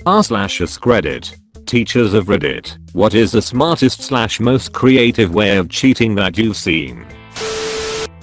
r/AskReddit. Teachers of Reddit, what is the smartest / most creative way of cheating that you've seen?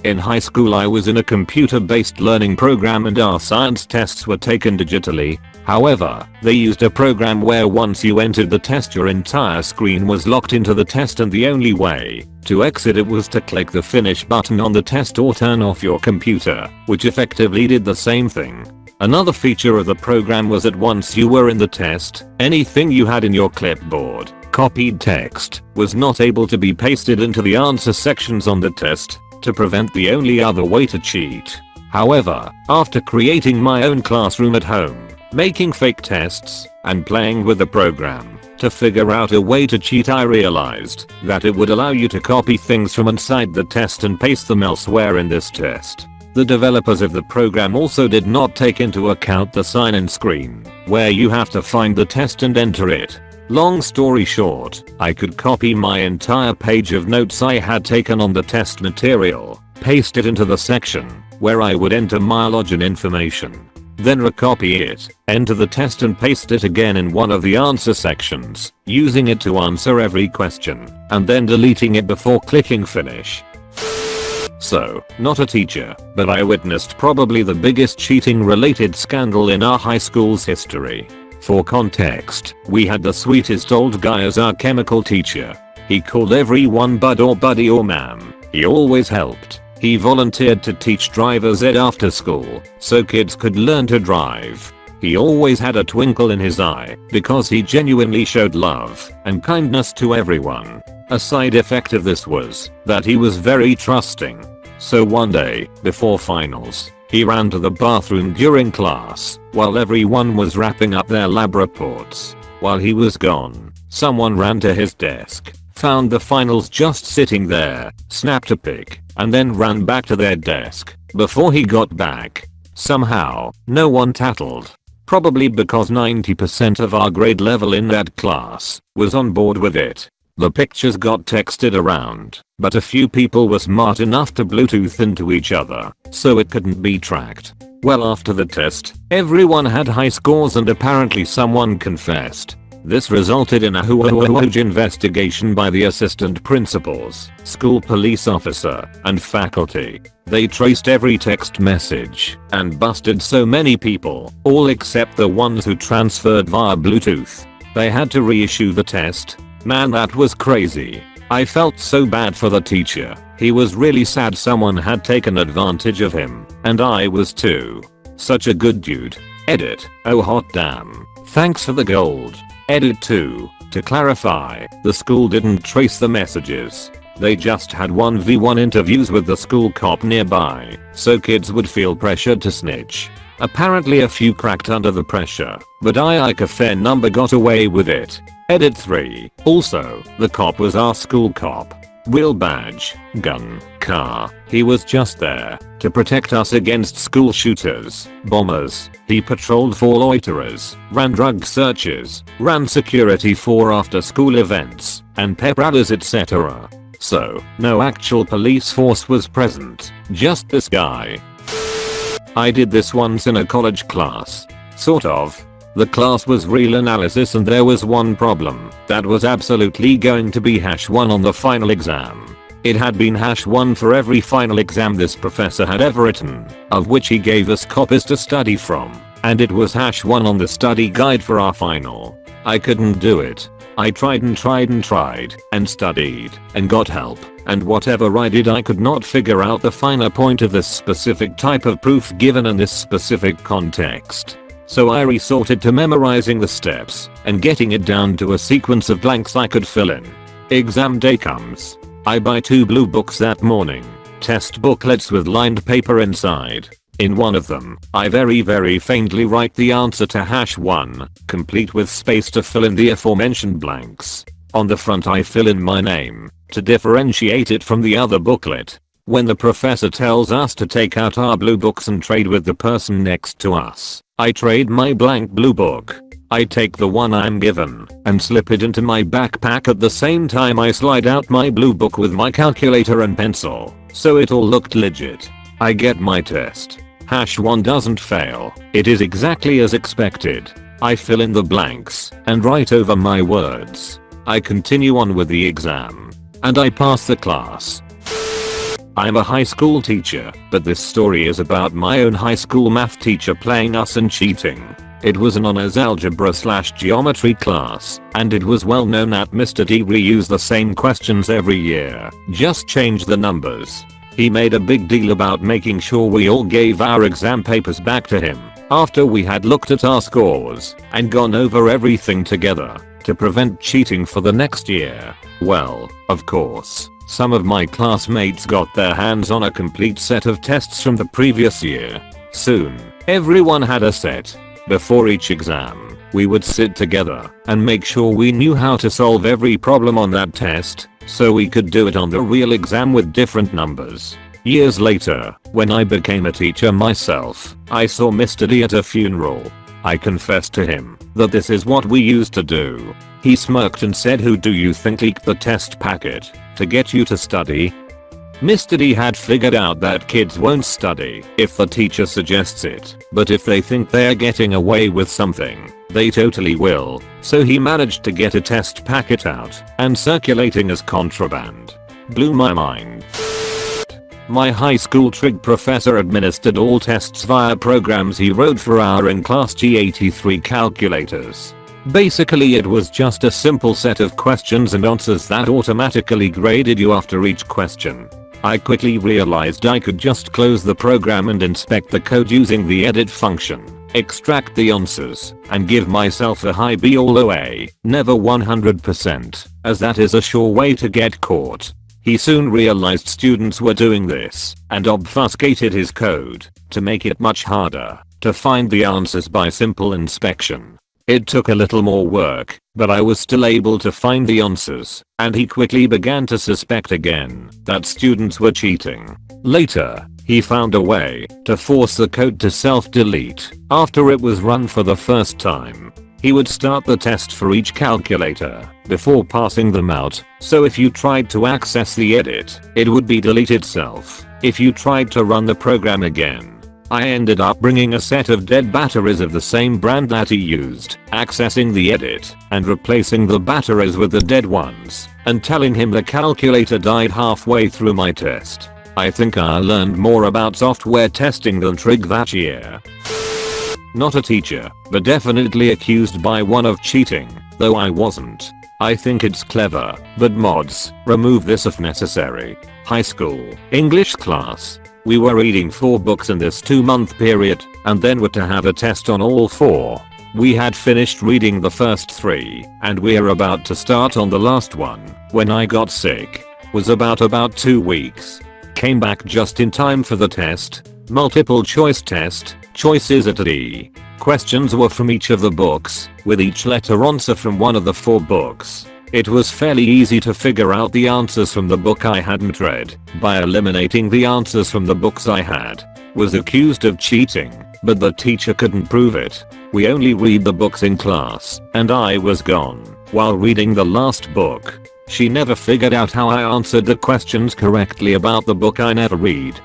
In high school I was in a computer-based learning program and our science tests were taken digitally. However, they used a program where once you entered the test your entire screen was locked into the test and the only way to exit it was to click the finish button on the test or turn off your computer, which effectively did the same thing. Another feature of the program was that once you were in the test, anything you had in your clipboard, copied text, was not able to be pasted into the answer sections on the test, to prevent the only other way to cheat. However, after creating my own classroom at home, making fake tests, and playing with the program to figure out a way to cheat, I realized that it would allow you to copy things from inside the test and paste them elsewhere in this test. The developers of the program also did not take into account the sign-in screen, where you have to find the test and enter it. Long story short, I could copy my entire page of notes I had taken on the test material, paste it into the section where I would enter my login information, then recopy it, enter the test and paste it again in one of the answer sections, using it to answer every question, and then deleting it before clicking finish. So, not a teacher, but I witnessed probably the biggest cheating related scandal in our high school's history. For context, we had the sweetest old guy as our chemical teacher. He called everyone bud or buddy or ma'am. He always helped. He volunteered to teach driver's ed after school, so kids could learn to drive. He always had a twinkle in his eye, because he genuinely showed love and kindness to everyone. A side effect of this was that he was very trusting. So one day, before finals, he ran to the bathroom during class, while everyone was wrapping up their lab reports. While he was gone, someone ran to his desk, found the finals just sitting there, snapped a pic, and then ran back to their desk. Before he got back, somehow, no one tattled. Probably because 90% of our grade level in that class was on board with it. The pictures got texted around, but a few people were smart enough to Bluetooth into each other, so it couldn't be tracked. Well, after the test, everyone had high scores and apparently someone confessed. This resulted in a huge investigation by the assistant principals, school police officer, and faculty. They traced every text message and busted so many people, all except the ones who transferred via Bluetooth. They had to reissue the test. Man, that was crazy. I felt so bad for the teacher. He was really sad someone had taken advantage of him, and I was too. Such a good dude. Edit. Oh hot damn. Thanks for the gold. Edit 2. To clarify, the school didn't trace the messages. They just had 1v1 interviews with the school cop nearby, so kids would feel pressured to snitch. Apparently a few cracked under the pressure, but a fair number got away with it. Edit 3. Also, the cop was our school cop. Real badge, gun, car. He was just there to protect us against school shooters, bombers. He patrolled for loiterers, ran drug searches, ran security for after school events, and pep rallies, etc. So, no actual police force was present, just this guy. I did this once in a college class. Sort of. The class was real analysis and there was one problem that was absolutely going to be #1 on the final exam. It had been #1 for every final exam this professor had ever written, of which he gave us copies to study from, and it was #1 on the study guide for our final. I couldn't do it. I tried and studied and got help, and whatever I did I could not figure out the finer point of this specific type of proof given in this specific context. So I resorted to memorizing the steps and getting it down to a sequence of blanks I could fill in. Exam day comes. I buy 2 blue books that morning, test booklets with lined paper inside. In one of them, I very faintly write the answer to #1, complete with space to fill in the aforementioned blanks. On the front I fill in my name, to differentiate it from the other booklet. When the professor tells us to take out our blue books and trade with the person next to us, I trade my blank blue book. I take the one I'm given and slip it into my backpack. At the same time I slide out my blue book with my calculator and pencil, so it all looked legit. I get my test. #1 doesn't fail. It is exactly as expected. I fill in the blanks and write over my words. I continue on with the exam. And I pass the class. I'm a high school teacher, but this story is about my own high school math teacher playing us and cheating. It was an honors algebra/geometry class, and it was well known that Mr. D reused the same questions every year, just changed the numbers. He made a big deal about making sure we all gave our exam papers back to him after we had looked at our scores and gone over everything together to prevent cheating for the next year. Well, of course, some of my classmates got their hands on a complete set of tests from the previous year. Soon, everyone had a set. Before each exam, we would sit together and make sure we knew how to solve every problem on that test, so we could do it on the real exam with different numbers. Years later, when I became a teacher myself, I saw Mr. D at a funeral. I confessed to him that this is what we used to do. He smirked and said, "Who do you think leaked the test packet to get you to study?" Mr. D had figured out that kids won't study if the teacher suggests it, but if they think they're getting away with something, they totally will. So he managed to get a test packet out and circulating as contraband. Blew my mind. My high school trig professor administered all tests via programs he wrote for our in-class G83 calculators. Basically, it was just a simple set of questions and answers that automatically graded you after each question. I quickly realized I could just close the program and inspect the code using the edit function, extract the answers, and give myself a high B or low A, never 100%, as that is a sure way to get caught. He soon realized students were doing this and obfuscated his code to make it much harder to find the answers by simple inspection. It took a little more work, but I was still able to find the answers, and he quickly began to suspect again that students were cheating. Later, he found a way to force the code to self-delete after it was run for the first time. He would start the test for each calculator before passing them out, so if you tried to access the edit, it would be delete itself if you tried to run the program again. I ended up bringing a set of dead batteries of the same brand that he used, accessing the edit, and replacing the batteries with the dead ones, and telling him the calculator died halfway through my test. I think I learned more about software testing than trig that year. Not a teacher, but definitely accused by one of cheating, though I wasn't. I think it's clever, but mods, remove this if necessary. High school, English class. We were reading 4 books in this 2-month period, and then were to have a test on all 4. We had finished reading the first 3, and we're about to start on the last one, when I got sick. Was about 2 weeks. Came back just in time for the test. Multiple choice test, choices at D. Questions were from each of the books, with each letter answer from one of the 4 books. It was fairly easy to figure out the answers from the book I hadn't read by eliminating the answers from the books I had. Was accused of cheating, but the teacher couldn't prove it. We only read the books in class, and I was gone while reading the last book. She never figured out how I answered the questions correctly about the book I never read.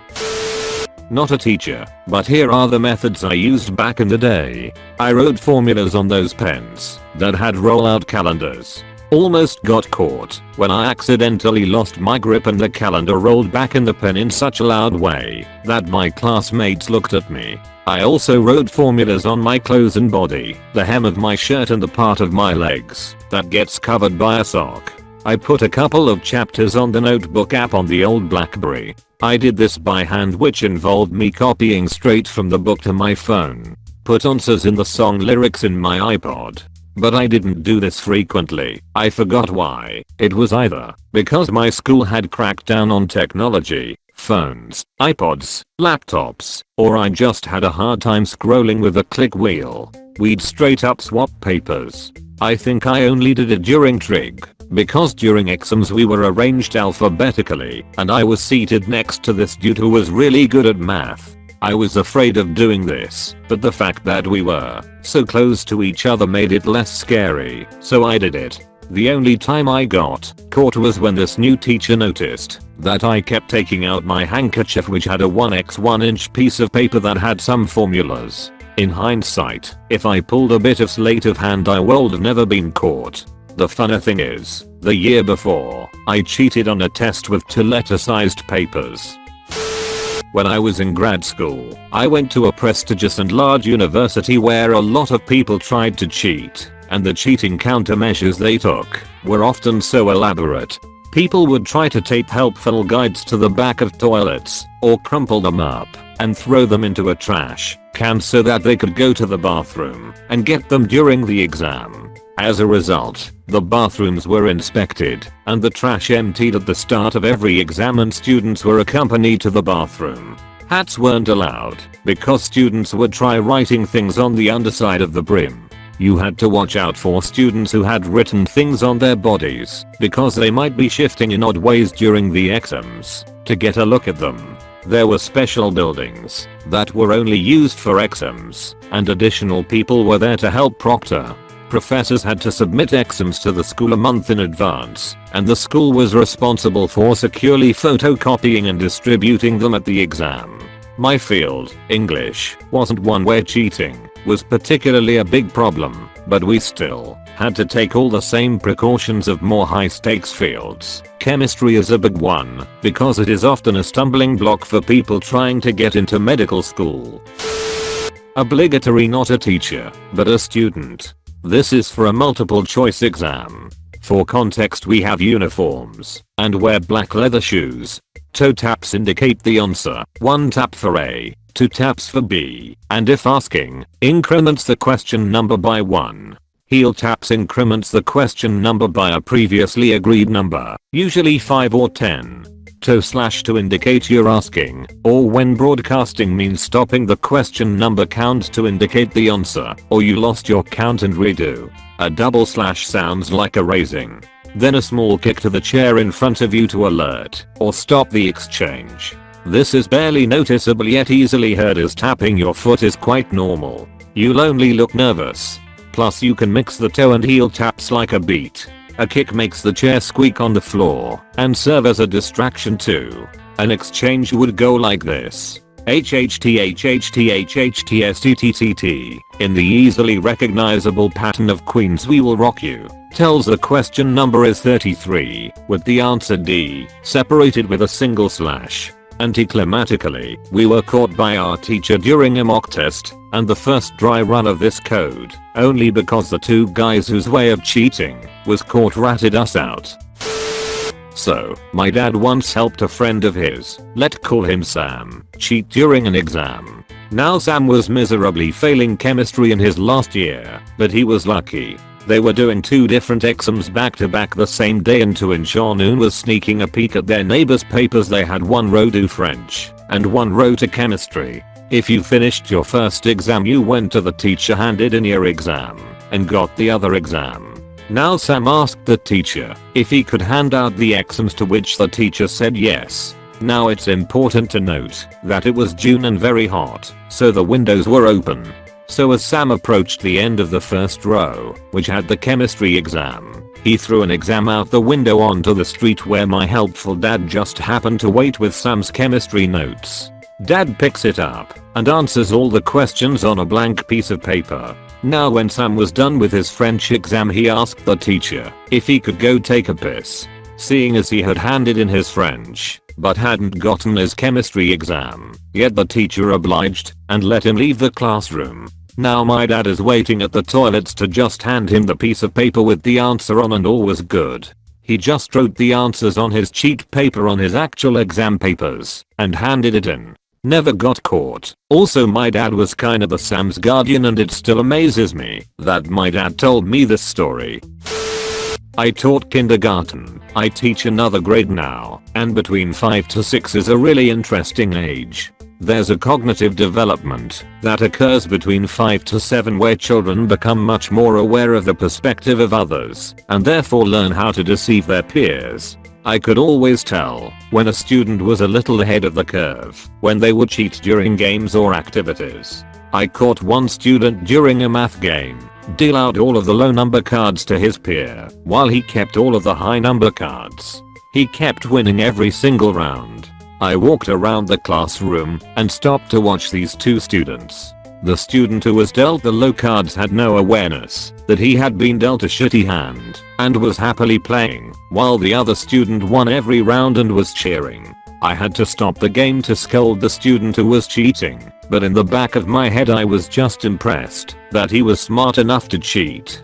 Not a teacher, but here are the methods I used back in the day. I wrote formulas on those pens that had rollout calendars. Almost got caught when I accidentally lost my grip and the calendar rolled back in the pen in such a loud way that my classmates looked at me. I also wrote formulas on my clothes and body, the hem of my shirt and the part of my legs that gets covered by a sock. I put a couple of chapters on the notebook app on the old BlackBerry. I did this by hand, which involved me copying straight from the book to my phone. Put answers in the song lyrics in my iPod. But I didn't do this frequently. I forgot why. It was either because my school had cracked down on technology, phones, iPods, laptops, or I just had a hard time scrolling with a click wheel. We'd straight up swap papers. I think I only did it during trig, because during exams we were arranged alphabetically, and I was seated next to this dude who was really good at math. I was afraid of doing this, but the fact that we were so close to each other made it less scary, so I did it. The only time I got caught was when this new teacher noticed that I kept taking out my handkerchief, which had a 1x1 inch piece of paper that had some formulas. In hindsight, if I pulled a bit of sleight of hand I would have never been caught. The funny thing is, the year before, I cheated on a test with 2 letter-sized papers. When I was in grad school, I went to a prestigious and large university where a lot of people tried to cheat, and the cheating countermeasures they took were often so elaborate. People would try to tape helpful guides to the back of toilets, or crumple them up and throw them into a trash can so that they could go to the bathroom and get them during the exam. As a result, the bathrooms were inspected and the trash emptied at the start of every exam, and students were accompanied to the bathroom. Hats weren't allowed because students would try writing things on the underside of the brim. You had to watch out for students who had written things on their bodies because they might be shifting in odd ways during the exams. To get a look at them, there were special buildings that were only used for exams, and additional people were there to help proctor. Professors had to submit exams to the school a month in advance, and the school was responsible for securely photocopying and distributing them at the exam. My field, English, wasn't one where cheating was particularly a big problem, but we still had to take all the same precautions of more high-stakes fields. Chemistry is a big one, because it is often a stumbling block for people trying to get into medical school. Obligatory, not a teacher, but a student. This is for a multiple choice exam. For context, we have uniforms and wear black leather shoes. Toe taps indicate the answer, 1 tap for A, 2 taps for B, and if asking, increments the question number by 1. Heel taps increments the question number by a previously agreed number, usually 5 or 10. Toe slash to indicate you're asking, or when broadcasting means stopping the question number count to indicate the answer, or you lost your count and redo. A double slash sounds like a raising. Then a small kick to the chair in front of you to alert or stop the exchange. This is barely noticeable yet easily heard, as tapping your foot is quite normal. You'll only look nervous. Plus you can mix the toe and heel taps like a beat. A kick makes the chair squeak on the floor and serve as a distraction too. An exchange would go like this. HHTHHTHHTSTTTT, in the easily recognizable pattern of Queen's We Will Rock You, tells the question number is 33, with the answer D, separated with a single slash. Anticlimactically, we were caught by our teacher during a mock test, and the first dry run of this code, only because the 2 guys whose way of cheating was caught ratted us out. So, my dad once helped a friend of his, let's call him Sam, cheat during an exam. Now Sam was miserably failing chemistry in his last year, but he was lucky. They were doing 2 different exams back to back the same day, and to ensure noon was sneaking a peek at their neighbor's papers. They had 1 row to French and 1 row to chemistry. If you finished your first exam, you went to the teacher, handed in your exam, and got the other exam. Now Sam asked the teacher if he could hand out the exams, to which the teacher said yes. Now it's important to note that it was June and very hot, so the windows were open. So as Sam approached the end of the first row, which had the chemistry exam, he threw an exam out the window onto the street, where my helpful dad just happened to wait with Sam's chemistry notes. Dad picks it up and answers all the questions on a blank piece of paper. Now when Sam was done with his French exam, he asked the teacher if he could go take a piss, seeing as he had handed in his French but hadn't gotten his chemistry exam. Yet the teacher obliged and let him leave the classroom. Now my dad is waiting at the toilets to just hand him the piece of paper with the answer on, and all was good. He just wrote the answers on his cheat paper on his actual exam papers and handed it in. Never got caught. Also, my dad was kinda the Sam's guardian, and it still amazes me that my dad told me this story. I taught kindergarten. I teach another grade now, and between 5 to 6 is a really interesting age. There's a cognitive development that occurs between 5 to 7 where children become much more aware of the perspective of others and therefore learn how to deceive their peers. I could always tell when a student was a little ahead of the curve when they would cheat during games or activities. I caught one student during a math game deal out all of the low number cards to his peer while he kept all of the high number cards. He kept winning every single round. I walked around the classroom and stopped to watch these 2 students. The student who was dealt the low cards had no awareness that he had been dealt a shitty hand and was happily playing, while the other student won every round and was cheering. I had to stop the game to scold the student who was cheating, but in the back of my head I was just impressed that he was smart enough to cheat.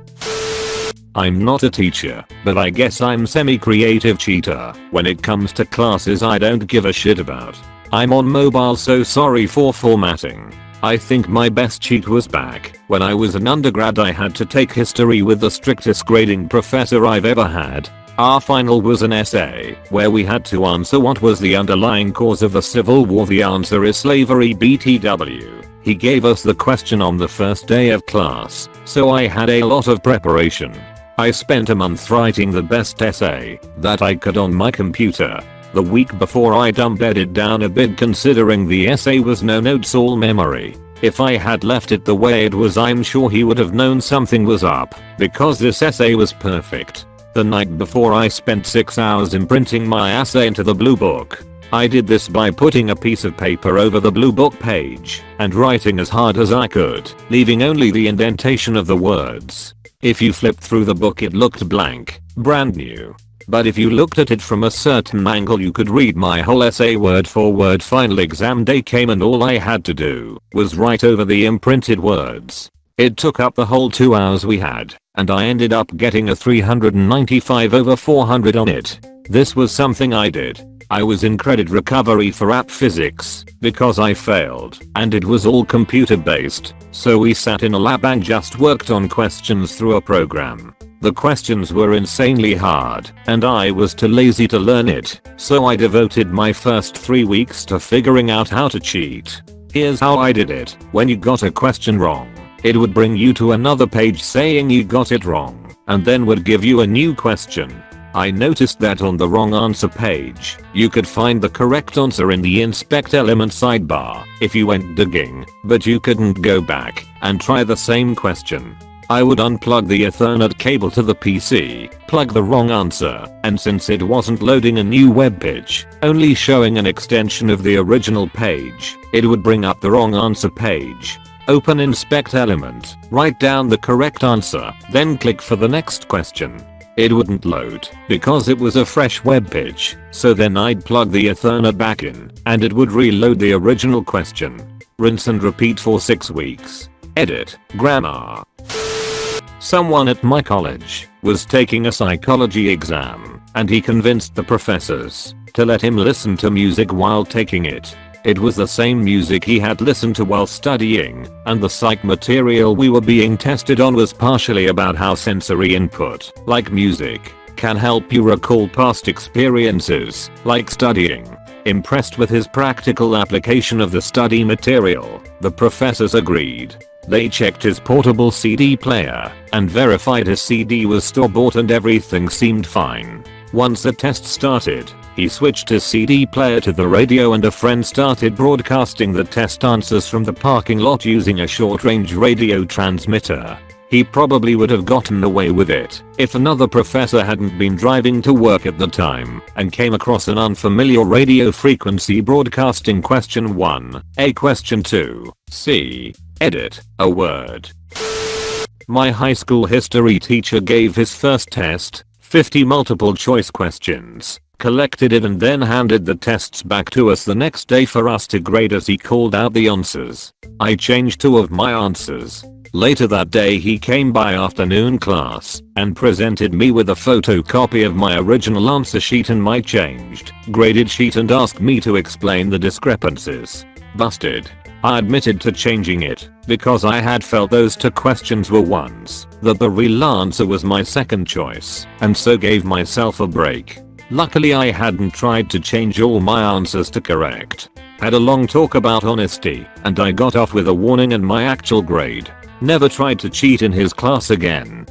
I'm not a teacher, but I guess I'm semi-creative cheater. When it comes to classes I don't give a shit about. I'm on mobile, so sorry for formatting. I think my best cheat was back when I was an undergrad. I had to take history with the strictest grading professor I've ever had. Our final was an essay where we had to answer what was the underlying cause of the Civil War. The answer is slavery BTW. He gave us the question on the first day of class, so I had a lot of preparation. I spent a month writing the best essay that I could on my computer. The week before I dumbed it down a bit, considering the essay was no notes, all memory. If I had left it the way it was, I'm sure he would have known something was up, because this essay was perfect. The night before I spent 6 hours imprinting my essay into the blue book. I did this by putting a piece of paper over the blue book page and writing as hard as I could, leaving only the indentation of the words. If you flipped through the book it looked blank, brand new. But if you looked at it from a certain angle you could read my whole essay word for word. Final exam day came and all I had to do was write over the imprinted words. It took up the whole 2 hours we had, and I ended up getting a 395 over 400 on it. This was something I did. I was in credit recovery for app physics because I failed, and it was all computer based, so we sat in a lab and just worked on questions through a program. The questions were insanely hard, and I was too lazy to learn it, so I devoted my first 3 weeks to figuring out how to cheat. Here's how I did it. When you got a question wrong, it would bring you to another page saying you got it wrong, and then would give you a new question. I noticed that on the wrong answer page, you could find the correct answer in the inspect element sidebar if you went digging, but you couldn't go back and try the same question. I would unplug the Ethernet cable to the PC, plug the wrong answer, and since it wasn't loading a new web page, only showing an extension of the original page, it would bring up the wrong answer page. Open inspect element, write down the correct answer, then click for the next question. It wouldn't load because it was a fresh web page, so then I'd plug the Ethernet back in and it would reload the original question. Rinse and repeat for 6 weeks. Edit, grammar. Someone at my college was taking a psychology exam and he convinced the professors to let him listen to music while taking it. It was the same music he had listened to while studying, and the psych material we were being tested on was partially about how sensory input, like music, can help you recall past experiences, like studying. Impressed with his practical application of the study material, the professors agreed. They checked his portable CD player and verified his CD was store-bought and everything seemed fine. Once the test started, he switched his CD player to the radio and a friend started broadcasting the test answers from the parking lot using a short-range radio transmitter. He probably would have gotten away with it if another professor hadn't been driving to work at the time and came across an unfamiliar radio frequency broadcasting question 1, A, question 2, C. Edit, a word. My high school history teacher gave his first test, 50 multiple choice questions, collected it and then handed the tests back to us the next day for us to grade as he called out the answers. I changed 2 of my answers. Later that day he came by afternoon class and presented me with a photocopy of my original answer sheet and my changed, graded sheet and asked me to explain the discrepancies. Busted. I admitted to changing it because I had felt those 2 questions were ones that the real answer was my second choice, and so gave myself a break. Luckily I hadn't tried to change all my answers to correct. Had a long talk about honesty and I got off with a warning and my actual grade. Never tried to cheat in his class again.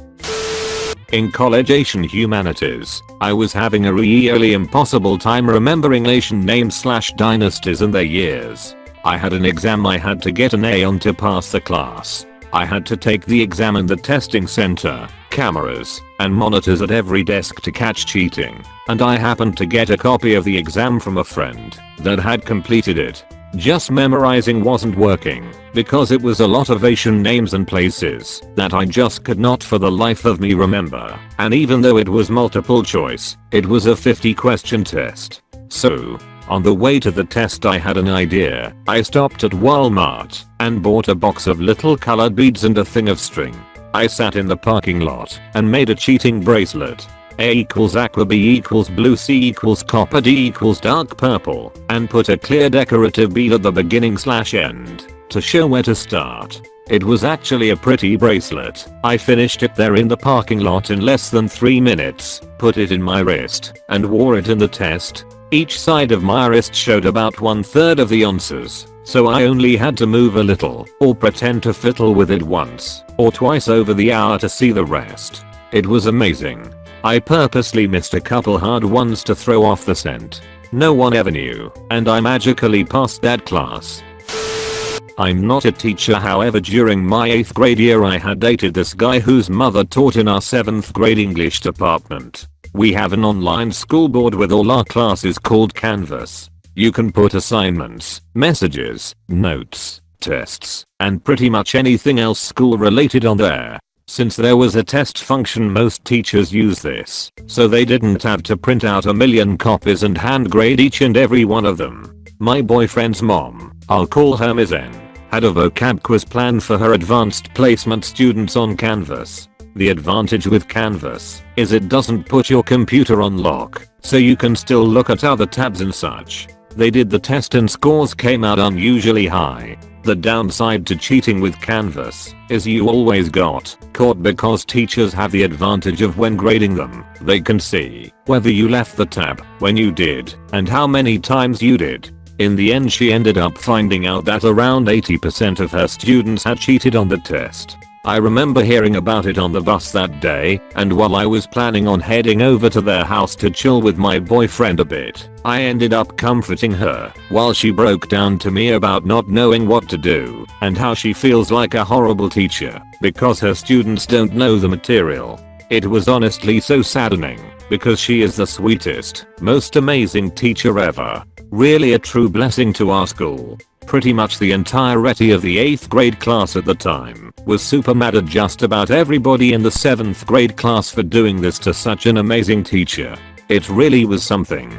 In college Asian humanities, I was having a really impossible time remembering nation names / dynasties and their years. I had an exam I had to get an A on to pass the class. I had to take the exam in the testing center, cameras, and monitors at every desk to catch cheating, and I happened to get a copy of the exam from a friend that had completed it. Just memorizing wasn't working because it was a lot of Asian names and places that I just could not for the life of me remember. And even though it was multiple choice, it was a 50 question test. So, on the way to the test I had an idea. I stopped at Walmart and bought a box of little colored beads and a thing of string. I sat in the parking lot and made a cheating bracelet. A equals aqua, B equals blue, C equals copper, D equals dark purple, and put a clear decorative bead at the beginning/end to show where to start. It was actually a pretty bracelet. I finished it there in the parking lot in less than 3 minutes, put it in my wrist, and wore it in the test. Each side of my wrist showed about 1/3 of the answers, so I only had to move a little or pretend to fiddle with it once or twice over the hour to see the rest. It was amazing. I purposely missed a couple hard ones to throw off the scent. No one ever knew, and I magically passed that class. I'm not a teacher, however during my 8th grade year I had dated this guy whose mother taught in our 7th grade English department. We have an online school board with all our classes called Canvas. You can put assignments, messages, notes, tests, and pretty much anything else school related on there. Since there was a test function, most teachers use this, so they didn't have to print out a million copies and hand grade each and every one of them. My boyfriend's mom, I'll call her Ms. N, had a vocab quiz planned for her advanced placement students on Canvas. The advantage with Canvas is it doesn't put your computer on lock, so you can still look at other tabs and such. They did the test and scores came out unusually high. The downside to cheating with Canvas is you always got caught because teachers have the advantage of when grading them, they can see whether you left the tab, when you did, and how many times you did. In the end she ended up finding out that around 80% of her students had cheated on the test. I remember hearing about it on the bus that day, and while I was planning on heading over to their house to chill with my boyfriend a bit, I ended up comforting her while she broke down to me about not knowing what to do and how she feels like a horrible teacher because her students don't know the material. It was honestly so saddening because she is the sweetest, most amazing teacher ever. Really a true blessing to our school. Pretty much the entirety of the 8th grade class at the time was super mad at just about everybody in the 7th grade class for doing this to such an amazing teacher. It really was something.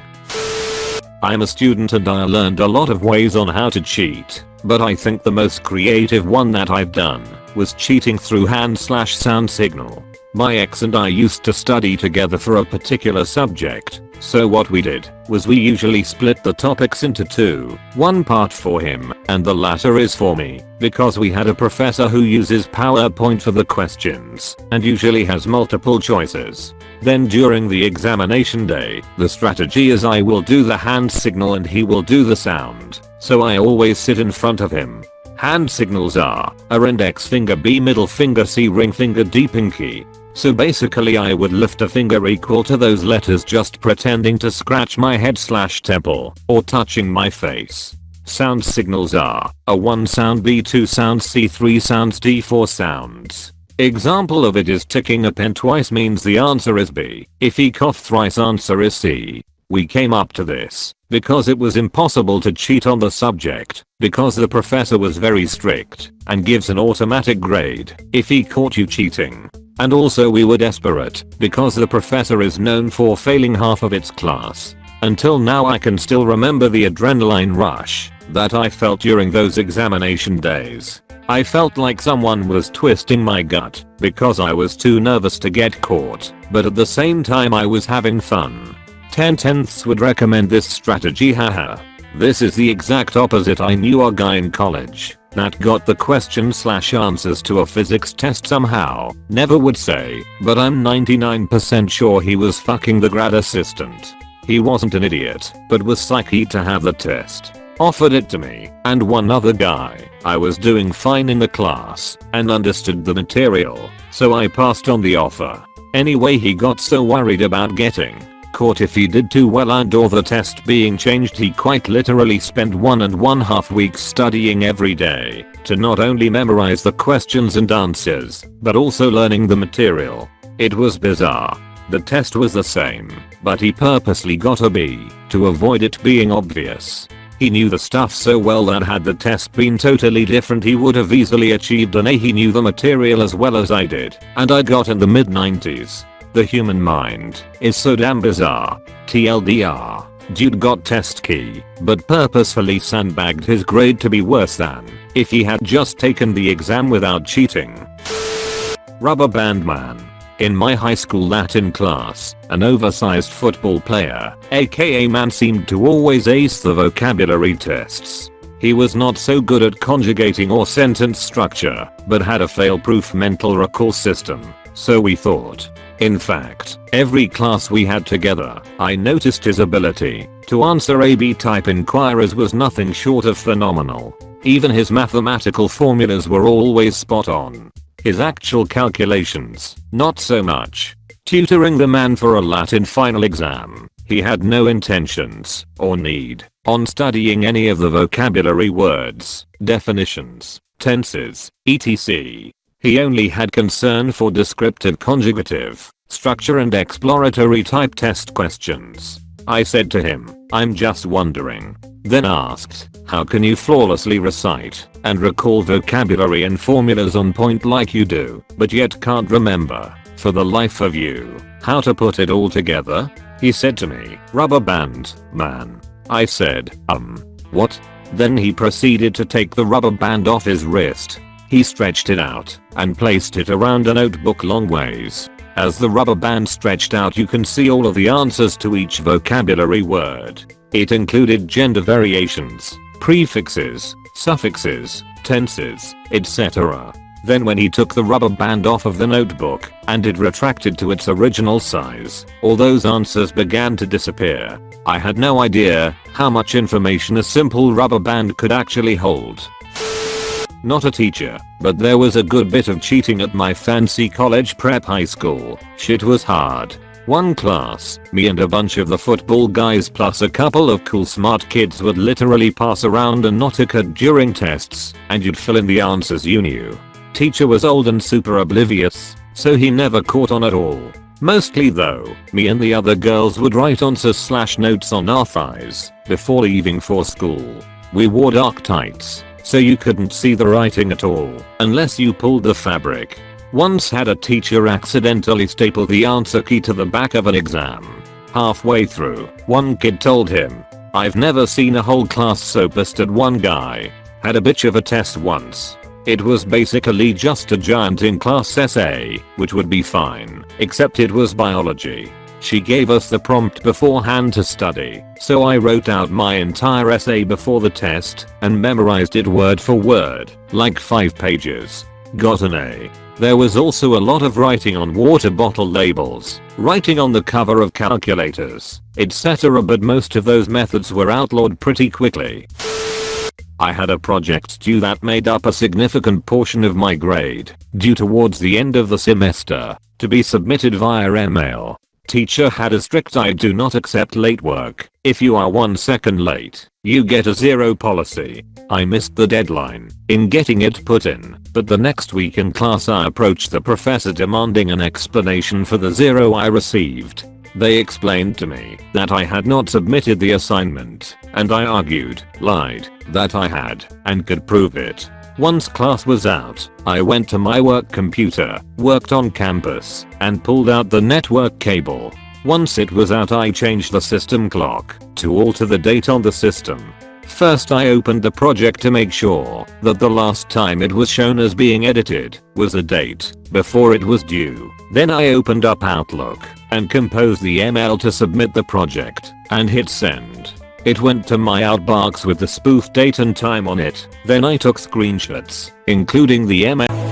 I'm a student and I learned a lot of ways on how to cheat, but I think the most creative one that I've done was cheating through hand/sound signal. My ex and I used to study together for a particular subject. So what we did was we usually split the topics into two, one part for him and the latter is for me, because we had a professor who uses PowerPoint for the questions and usually has multiple choices. Then during the examination day, the strategy is I will do the hand signal and he will do the sound, so I always sit in front of him. Hand signals are A index finger, B middle finger, C ring finger, D pinky. So basically I would lift a finger equal to those letters just pretending to scratch my head/temple or touching my face. Sound signals are A1 sound, B2 sound, C3 sounds, D4 sounds. Example of it is ticking a pen twice means the answer is B. If he coughed thrice, answer is C. We came up to this because it was impossible to cheat on the subject because the professor was very strict and gives an automatic grade if he caught you cheating. And also we were desperate because the professor is known for failing half of its class. Until now I can still remember the adrenaline rush that I felt during those examination days. I felt like someone was twisting my gut because I was too nervous to get caught, but at the same time I was having fun. 10/10ths would recommend this strategy, haha. This is the exact opposite. I knew a guy in college that got the question/answers to a physics test somehow. Never would say, but I'm 99% sure he was fucking the grad assistant. He wasn't an idiot, but was psyched to have the test. Offered it to me and one other guy. I was doing fine in the class and understood the material, so I passed on the offer. Anyway, he got so worried about getting caught if he did too well and or the test being changed, he quite literally spent 1.5 weeks studying every day to not only memorize the questions and answers, but also learning the material. It was bizarre. The test was the same, but he purposely got a B to avoid it being obvious. He knew the stuff so well that had the test been totally different he would have easily achieved an A. He knew the material as well as I did, and I got in the mid-90s. The human mind is so damn bizarre. TLDR. Dude got test key, but purposefully sandbagged his grade to be worse than if he had just taken the exam without cheating. Rubber band man. In my high school Latin class, an oversized football player, aka man, seemed to always ace the vocabulary tests. He was not so good at conjugating or sentence structure, but had a fail-proof mental recall system, so we thought. In fact, every class we had together, I noticed his ability to answer AB type inquiries was nothing short of phenomenal. Even his mathematical formulas were always spot on. His actual calculations, not so much. Tutoring the man for a Latin final exam, he had no intentions or need on studying any of the vocabulary words, definitions, tenses, etc. He only had concern for descriptive, conjugative, structure and exploratory type test questions. I said to him, "I'm just wondering." Then asked, "How can you flawlessly recite and recall vocabulary and formulas on point like you do, but yet can't remember, for the life of you, how to put it all together?" He said to me, "Rubber band, man." I said, what? Then he proceeded to take the rubber band off his wrist. He stretched it out and placed it around a notebook long ways. As the rubber band stretched out, you can see all of the answers to each vocabulary word. It included gender variations, prefixes, suffixes, tenses, etc. Then when he took the rubber band off of the notebook and it retracted to its original size, all those answers began to disappear. I had no idea how much information a simple rubber band could actually hold. Not a teacher, but there was a good bit of cheating at my fancy college prep high school. Shit was hard. One class, me and a bunch of the football guys plus a couple of cool smart kids would literally pass around a notica during tests, and you'd fill in the answers you knew. Teacher was old and super oblivious, so he never caught on at all. Mostly though, me and the other girls would write answers/notes on our thighs before leaving for school. We wore dark tights, so you couldn't see the writing at all unless you pulled the fabric. Once had a teacher accidentally staple the answer key to the back of an exam. Halfway through, one kid told him, "I've never seen a whole class so pissed at one guy." Had a bitch of a test once. It was basically just a giant in-class essay, which would be fine, except it was biology. She gave us the prompt beforehand to study, so I wrote out my entire essay before the test and memorized it word for word, like 5 pages. Got an A. There was also a lot of writing on water bottle labels, writing on the cover of calculators, etc., but most of those methods were outlawed pretty quickly. I had a project due that made up a significant portion of my grade, due towards the end of the semester, to be submitted via email. Teacher had a strict "I do not accept late work. If you are 1 second late, you get a 0 policy." I missed the deadline in getting it put in, but the next week in class I approached the professor demanding an explanation for the 0 I received. They explained to me that I had not submitted the assignment, and I argued, lied, that I had, and could prove it. Once class was out, I went to my work computer, worked on campus, and pulled out the network cable. Once it was out, I changed the system clock to alter the date on the system. First I opened the project to make sure that the last time it was shown as being edited was a date before it was due. Then I opened up Outlook and composed the email to submit the project and hit send. It went to my outbox with the spoof date and time on it. Then I took screenshots, including the email.